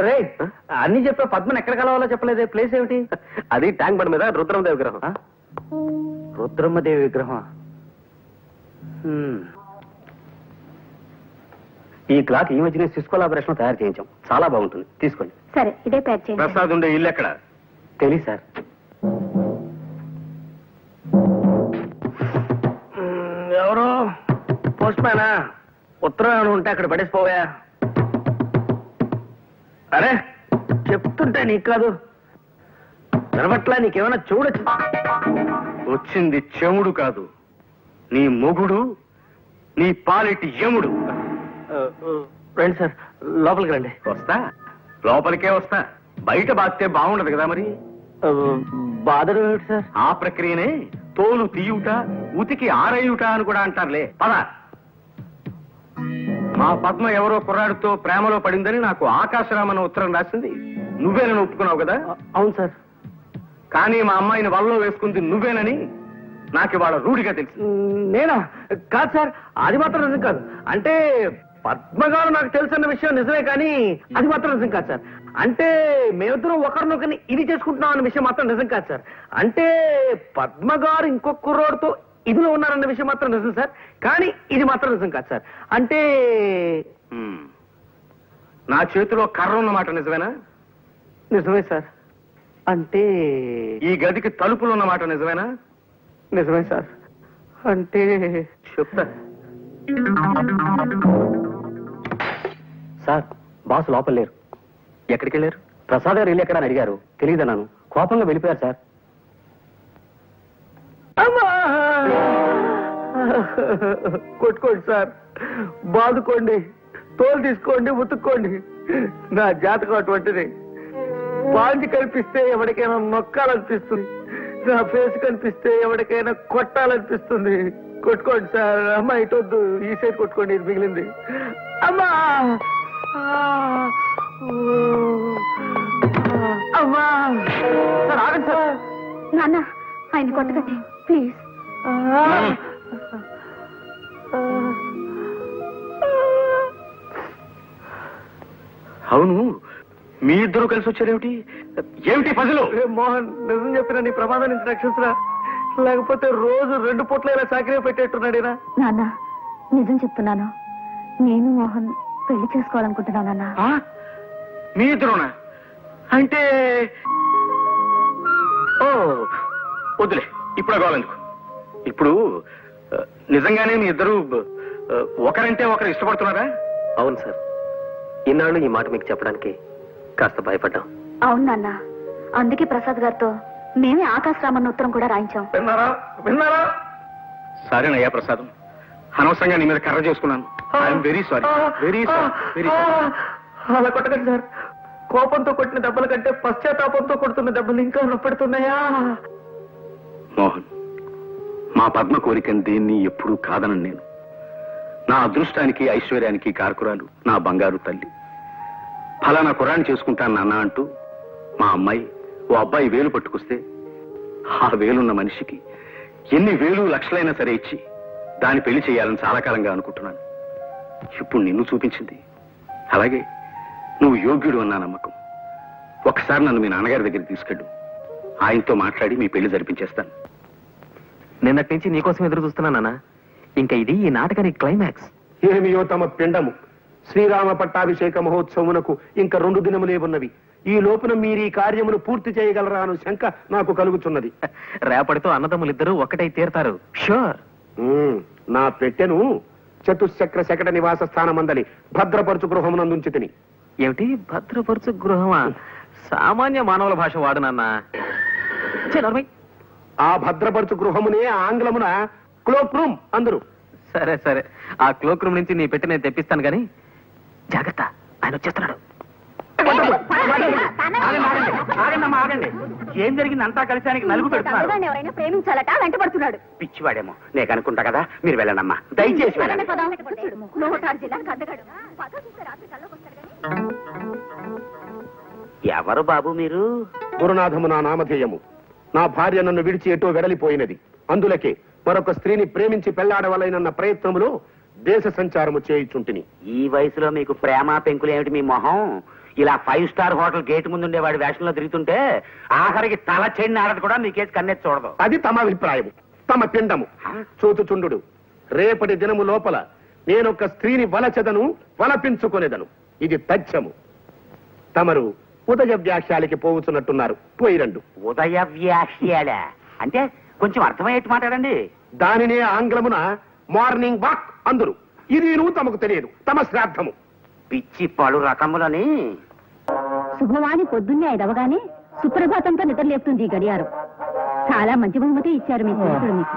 రే, అన్ని చెప్పా, పద్మని ఎక్కడ కలవాలో చెప్పలేదే. ప్లేస్ ఏమిటి? అది ట్యాంక్ బండ్ మీద రుద్రమదేవి విగ్రహం. రుద్రమ్మదేవి విగ్రహం. ఈ క్లాక్ ఈ మధ్యనే సిస్కో లాబరేషన్ తయారు చేయించాం. చాలా బాగుంటుంది, తీసుకోండి. సరే, ఇదే ప్యాక్ చేయండి. ప్రసాద్ ఉండే ఇల్లు ఎక్కడ? తెలియదు సార్. ఎవరు? పోస్ట్ మ్యానా? ఉత్తరం ఉంటే అక్కడ పడేసిపోయా. అరే, చెప్తుంటే నీకు కాదు వినబట్లా? నీకేమైనా చూడొచ్చు. వచ్చింది చెముడు కాదు, నీ మొగుడు, నీ పాలిటి యముడు. రండి సార్, లోపలికి రండి. వస్తా, లోపలికే వస్తా. బయట బాస్తే బాగుండదు కదా మరి. బాధలు ఏమిటి సార్? ఆ ప్రక్రియనే తోలు తీయుట, ఉతికి ఆరేయుట అని కూడా అంటారులే. పద. మా పద్మ ఎవరో కుర్రాడితో ప్రేమలో పడిందని నాకు ఆకాశరామన్న ఉత్తరం రాసింది నువ్వేనని ఒప్పుకున్నావు కదా? అవును సార్. కానీ మా అమ్మాయిని వల్లో వేసుకుంది నువ్వేనని నాకు ఇవాళ రూఢిగా తెలుసు. నేనా? కాదు సార్, అది మాత్రం నిజం కాదు. అంటే పద్మ గారు నాకు తెలుసన్న విషయం నిజమే, కానీ అది మాత్రం నిజం కాదు సార్. అంటే మేమిద్దరం ఒకరినొకరిని ఇది చేసుకుంటున్నాం అన్న విషయం మాత్రం నిజం కాదు సార్. అంటే పద్మ గారు ఇంకొక కుర్రోడితో ఇదిలో ఉన్నారన్న విషయం మాత్రం నిజం సార్, కానీ ఇది మాత్రం నిజం కాదు సార్. అంటే నా చేతిలో కర్ర ఉన్నమాట నిజమేనా? నిజమే సార్. అంటే ఈ గదికి తలుపులు ఉన్నమాట నిజమేనా? నిజమే సార్. అంటే చెప్తా. సార్, బాస్ లోపల లేరు. ఎక్కడికి వెళ్ళారు? ప్రసాద్ గారు ఇల్లు ఎక్కడ అని అడిగారు. తెలియదన్నాను. కోపంగా వెళ్ళిపోయారు సార్. కొట్టుకోండి సార్, బాదుకోండి, తోలు తీసుకోండి, ఉతుక్కోండి. నా జాతకం అటువంటిది. బాంది కనిపిస్తే ఎవరికైనా నొక్కాలనిపిస్తుంది, నా ఫేస్ కనిపిస్తే ఎవరికైనా కొట్టాలనిపిస్తుంది. కొట్టుకోండి సార్. అమ్మా ఇటొద్దు, ఈ సైడ్ కొట్టుకోండి, ఇది మిగిలింది. అమ్మా అమ్మా. సార్ ఆగండి సార్. నాన్న, ఆయన కొట్టకండి ప్లీజ్. అవును, మీ ఇద్దరు కలిసి వచ్చారేమిటి? ఏమిటి పజలు? మోహన్, నిజం చెప్పిన నీ ప్రమాదం నుంచి రక్షించరా, లేకపోతే రోజు 2 పూట్ల ఇలా చాకరీ పెట్టేట్టున్నాడేనా? నాన్న, నిజం చెప్తున్నాను. నేను మోహన్ పెళ్లి చేసుకోవాలనుకుంటున్నాను నాన్న. మీ ఇద్దరునా? అంటే ఓ వద్దులే, ఇప్పుడు కావాలనుకో. ఇప్పుడు నిజంగానే మీ ఇద్దరు ఒకరంటే ఒకరు ఇష్టపడుతున్నారా? అవును సార్. ఇన్నాళ్ళు ఈ మాట మీకు చెప్పడానికి కాస్త భయపడ్డాం. అవును నాన్న, అందుకే ప్రసాద్ గారితో మేమే ఆకాశరామన్న ఉత్తరం కూడా రాయించాం. విన్నారా? విన్నారా? సారీనయ్యా ప్రసాదం, అనవసరంగా నీ మీద కర్ర చేసుకున్నాను. I'm very sorry, very sorry, very sorry. అలా కొట్టకండి సార్. కోపంతో కొట్టిన దెబ్బల కంటే పశ్చాత్తాపంతో కొడుతున్న దెబ్బలు ఇంకా నొప్పెడుతున్నాయా? మోహన్, మా పద్మ కోరికని దేన్ని ఎప్పుడూ కాదనను నేను. నా అదృష్టానికి ఐశ్వర్యానికి కారకురాలు నా బంగారు తల్లి. ఫలానా కురాన్ని చేసుకుంటాను నాన్న అంటూ మా అమ్మాయి ఓ అబ్బాయి వేలు పట్టుకొస్తే ఆ వేలున్న మనిషికి ఎన్ని వేలు లక్షలైనా సరే ఇచ్చి దాన్ని పెళ్లి చేయాలని చాలా కాలంగా అనుకుంటున్నాను. ఇప్పుడు నిన్ను చూపించింది. అలాగే నువ్వు యోగ్యుడు అన్న నమ్మకం. ఒకసారి నన్ను మీ నాన్నగారి దగ్గరికి తీసుకెళ్ళు. ఆయనతో మాట్లాడి మీ పెళ్లి జరిపించేస్తాను. నిన్నటి నుంచి నీకోసం ఎదురు చూస్తున్నానా? ఇంకా ఇది ఈ నాటకానికి క్లైమాక్స్. ఏమియో తమ పిండము. శ్రీరామ పట్టాభిషేక మహోత్సవమునకు ఇంకా 2 దినములే ఉన్నవి. ఈ లోపున మీరు ఈ కార్యమును పూర్తి చేయగలరా అను శంక నాకు కలుగుతున్నది. రేపటితో అన్నదమ్ములిద్దరూ ఒకటై తీరతారు. షూర్. నా పెట్టెను చతుశ్చక్ర శకట నివాస స్థానమందలి భద్రపరచు గృహమునందుంచి తిని. ఏమిటి భద్రపరచు గృహమా? సామాన్య మానవుల భాష వాడు నాన్న. ఆ భద్రపరచు గృహమునే ఆంగ్లమున క్లోక్ రూమ్ అందరు. సరే సరే, ఆ క్లోక్ రూమ్ నుంచి నీ పెట్టి నేను తెప్పిస్తాను గాని జాగ్రత్త, ఆయన వచ్చేస్తున్నాడు. ఆగండి. ఏం జరిగింది? అంతా కలిసానికి నలుగు పెడుతున్నారు. ఎవరైనా ప్రేమించాలట వెంటబడుతున్నాడు. పిచ్చివాడేమో నేను అనుకుంటా కదా. మీరు వెళ్ళండమ్మా, దయచేసి వెళ్ళండి. ఎవరు బాబు మీరు? గురునాథము నా నామధేయము. నా భార్య నన్ను విడిచి ఎటో వెడలిపోయినది. అందులకే మరొక స్త్రీని ప్రేమించి పెళ్లాడవలైనన్న ప్రయత్నములో దేశ సంచారము చేయుచుంటిని. ఈ వయసులో మీకు ప్రేమ పెంకులు ఏమిటి మీ మొహం? ఇలా 5 స్టార్ హోటల్ గేట్ ముందు ఉండేవాడి వేషంలో తిరుగుతుంటే ఆఖరికి తల చెండి ఆడది కూడా మీకేసి కన్నెత్తి చూడదు. అది తమ అభిప్రాయము, తమ పిండము. చూతుచుండు, రేపటి దినము లోపల నేనొక స్త్రీని వలచెదను, వలపించుకొనేదను. ఇది తథ్యము. తమరు ఉదయ వ్యాఖ్యాలకి పోవుచున్నట్టున్నారు. పోయిరండు. ఉదయ వ్యాఖ్యాల అంటే కొంచెం అర్థమయ్యేట్టు మాట్లాడండి. దానినే ఆంగ్లమున మార్నింగ్ వాక్ అందరు. ఇది నువ్వు తమకు తెలియదు. తమ శ్రాద్ధము. పిచ్చి పలు రకములని. శుభవాణి పొద్దున్నే 5 అవగానే సుప్రభాతంతో నిద్రలేపుతుంది ఈ గడియారం. చాలా మంచి బహుమతి ఇచ్చారు మీ స్నేహితుడు మీకు.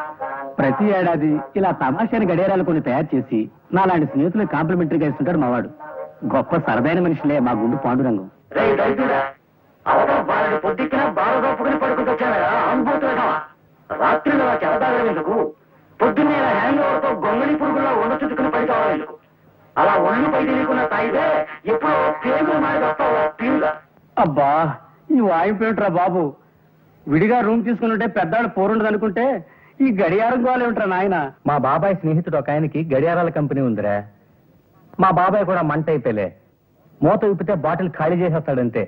ప్రతి ఏడాది ఇలా తమాషాని గడియారాలు కొన్ని తయారు చేసి నాలాంటి స్నేహితులు కాంప్లిమెంటరీగా ఇస్తుంటాడు మావాడు. గొప్ప సరదైన మనుషులే మా గుండు పాండురంగం. రాత్రిలో చెరదాగలేందుకు, పొద్దున్నే హ్యాంగోవర్తో గొంగళి పురుగుల్లో ఉండ చుట్టుకుని పడి కావాలేందుకు. అలా ఒళ్ళు పై తెలియకున్న తాయితే ఎప్పుడో పేగులు మారి వస్తావు. అబ్బా, ఈ వాయిపేమిట్రా బాబు. విడిగా రూమ్ తీసుకున్నట్టే పెద్దాడు పోరుండదు అనుకుంటే ఈ గడియారం గోలేమిట్రా నాయన. మా బాబాయ్ స్నేహితుడు ఒక ఆయనకి గడియారాల కంపెనీ ఉందిరా. మా బాబాయ్ కూడా మంట అయిపోలే. మూత విప్పితే బాటిల్ ఖాళీ చేసేస్తాడంతే.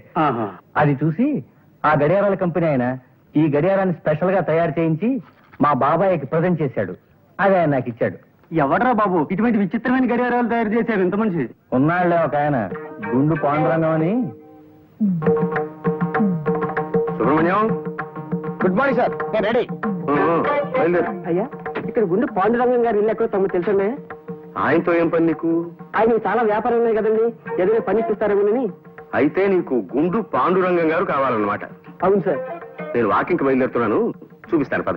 అది చూసి ఆ గడియారాల కంపెనీ ఆయన ఈ గడియారాన్ని స్పెషల్ గా తయారు చేయించి మా బాబాయ్కి ప్రజెంట్ చేశాడు. అది ఆయన నాకు ఇచ్చాడు. ఎవడరా బాబు ఇటువంటి విచిత్రమైన గడియారాలు తయారు చేశారు ఇంత మంచి? ఉన్నాళ్లే ఒక ఆయన, గుండు పాండురంగం అని. Subrahmanyam, good morning sir. నేను రెడీ. అయ్యా, ఇక్కడ గుండు పాండురంగం గారు ఇల్లు ఎక్కడో తమకు తెలుసండి. ఆయనతో ఏం పని నీకు? ఆయన చాలా వ్యాపారం ఉన్నాయి కదండి, ఏదైనా పని ఇస్తారేమోనని. అయితే నీకు గుండు పాండురంగం గారు కావాలన్నమాట. అవును సార్. నేను వాకింగ్కి బయలుదేరుతున్నాను, చూపిస్తాను పద.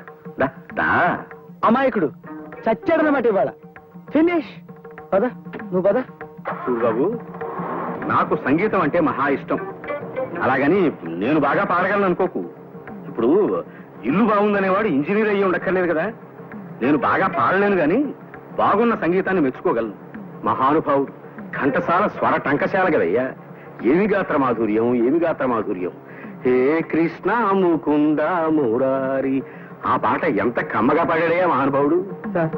దా. అమాయకుడు చచ్చాడనమాట ఇవాళ. ఫినిష్. పద, నువ్వు పద. చూడు బాబు, నాకు సంగీతం అంటే మహా ఇష్టం. అలాగని నేను బాగా పాడగలను అనుకోకు. ఇప్పుడు ఇల్లు బాగుందనేవాడు ఇంజనీర్ అయ్యి ఉండక్కర్లేదు కదా. నేను బాగా పాడలేను గాని బాగున్న సంగీతాన్ని మెచ్చుకోగలను. మహానుభావుడు, ఘంటసాల స్వర టంకశాల కదయ్యా. ఏమి గాత్ర మాధుర్యం, ఏమి గాత్ర మాధుర్యం. హే కృష్ణ ముకుంద మురారి. ఆ పాట ఎంత కమ్మగా పాడాడయ్యా మహానుభావుడు. సార్,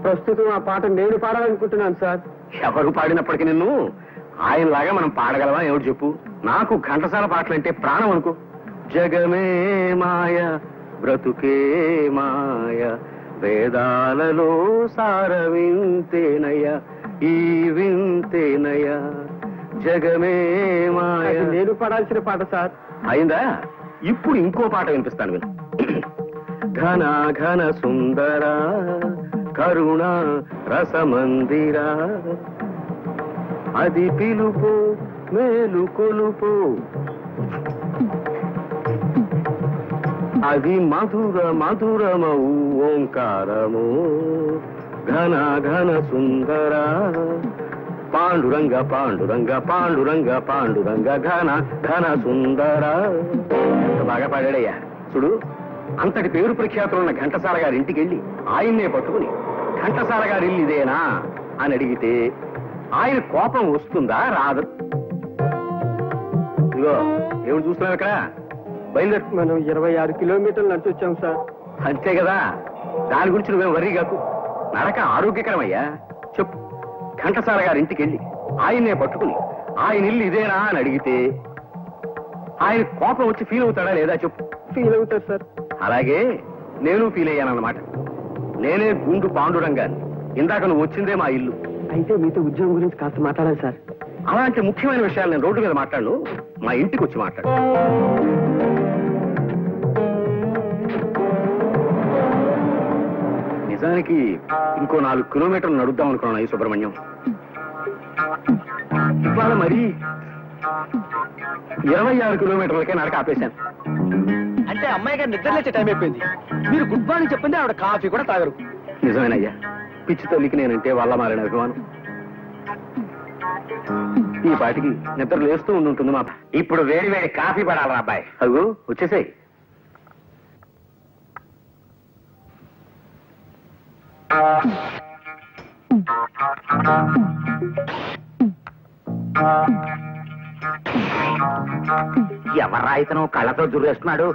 ప్రస్తుతం ఆ పాట నేను పాడాలనుకుంటున్నాను సార్. ఎవరు పాడినప్పటికీ నిన్ను ఆయనలాగా మనం పాడగలవా ఏమిటి చెప్పు. నాకు ఘంటసాల పాటలంటే ప్రాణం అనుకో. జగమే మాయ బ్రతుకే మాయ, వేదాలలో సార వింతేనయ, ఈ వింతేనయ. జగమే మాయ. నేను పాడాల్సిన పాట సార్. అయిందా? ఇప్పుడు ఇంకో పాట వినిపిస్తాను విను. ఘన ఘన సుందర కరుణ రసమందిర, అది పిలుపు మేలు కొలుపు. అది మధుర మధురమౌ ఓంకారము ఘన ఘన సుందర పాండురంగ పాండురంగ పాండురంగ పాండురంగ ఘన ఘన సుందర. ఎంత బాగా పాడాడయ్యా. చూడు, అంతటి పేరు ప్రఖ్యాతులు ఉన్న ఘంటసాల గారి ఇంటికి వెళ్ళి ఆయన్నే పట్టుకుని ఘంటసాల గారి ఇల్లు ఇదేనా అని అడిగితే ఆయన కోపం వస్తుందా రాదు? ఇదిగో ఏమిటి చూస్తున్నావు ఇక్కడ? బయలుదేరు. మనం 26 కిలోమీటర్లు నడిచి వచ్చాం సార్. అంతే కదా, దాని గురించి నువ్వేం వర్రీ కాకు. నడక ఆరోగ్యకరమయ్యా. చెప్పు, ఘంటసాల గారి ఇంటికి వెళ్ళి ఆయన్నే పట్టుకుని ఆయన ఇల్లు ఇదేనా అని అడిగితే ఆయన కోపం వచ్చి ఫీల్ అవుతాడా లేదా చెప్పు. ఫీల్ అవుతారు సార్. అలాగే నేను ఫీల్ అయ్యానన్నమాట. నేనే గుండు పాండురంగాన్ని. ఇందాక నువ్వు వచ్చిందే మా ఇల్లు. అయితే మీతో ఉద్యోగం గురించి కాస్త మాట్లాడాలి సార్. అలాంటి ముఖ్యమైన విషయాలు నేను రోడ్డు మీద మాట్లాడను, మా ఇంటికి వచ్చి మాట్లాడు. నిజానికి ఇంకో 4 కిలోమీటర్లు నడుద్దాం అనుకున్నాను ఈ సుబ్రహ్మణ్యం. ఇవాళ మరి 26 కిలోమీటర్లకే నడక ఆపేశాను. అంటే అమ్మాయి గారు నిద్ర లేచే టైం అయిపోయింది. మీరు గుడ్ మార్నింగ్ చెప్పింది ఆవిడ కాఫీ కూడా తాగరు. నిజమేనయ్యా, పిచ్చి తల్లికి నేనంటే వల్ల మారిన అభిమానం. ఈ పాటికి నిద్ర లేస్తూ ఉంటుంది మా. ఇప్పుడు వేడి వేడి కాఫీ పడాలరా అబ్బాయి. అదిగో వచ్చేసాయి. ఎవర్రా ఇతను కళ్ళతో దుర్రేస్తున్నాడు?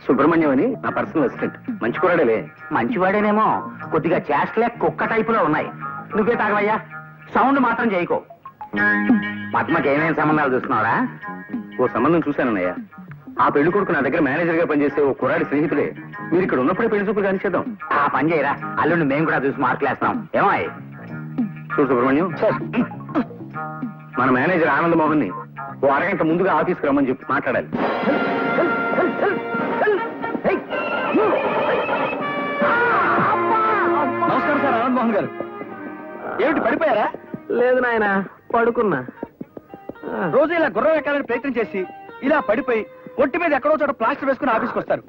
సుబ్రహ్మణ్యం అని నా పర్సనల్ అసిస్టెంట్. మంచి కూరడలే. మంచివాడేనేమో, కొద్దిగా చేష్టలే కుక్క టైపులో ఉన్నాయి. నువ్వే తాగవయ్యా, సౌండ్ మాత్రం చేయకో. పద్మకి ఏమేమి సంబంధాలు చూస్తున్నావురా? ఓ సంబంధం చూశానన్నయ్య. ఆ పెళ్లి కొడుకు నా దగ్గర మేనేజర్ గా పనిచేసే ఓ కుర్రాడి స్నేహితుడే. మీరు ఇక్కడ ఉన్నప్పుడే పెళ్లి చూపులు కానిచేద్దాం. ఆ పని చేయరా, అల్లుండి మేము కూడా చూసి మార్కులేస్తాం. ఏమాయ్? చూడు సుబ్రహ్మణ్యం, మన మేనేజర్ ఆనంద్ మోహన్ ని ఓ అరగంట ముందుగా ఆఫీస్కి రమ్మని చెప్పి మాట్లాడాలి. నమస్కారం సార్ ఆనంద్ మోహన్ గారు. ఏమిటి పడిపోయారా? లేదు నాయన, పడుకున్నా. రోజు ఇలా గుర్రం ఎక్కాలని ప్రయత్నం చేసి ఇలా పడిపోయి ఒంటి మీద ఎక్కడో చోట ప్లాస్టర్ వేసుకుని ఆఫీస్కి వస్తారు.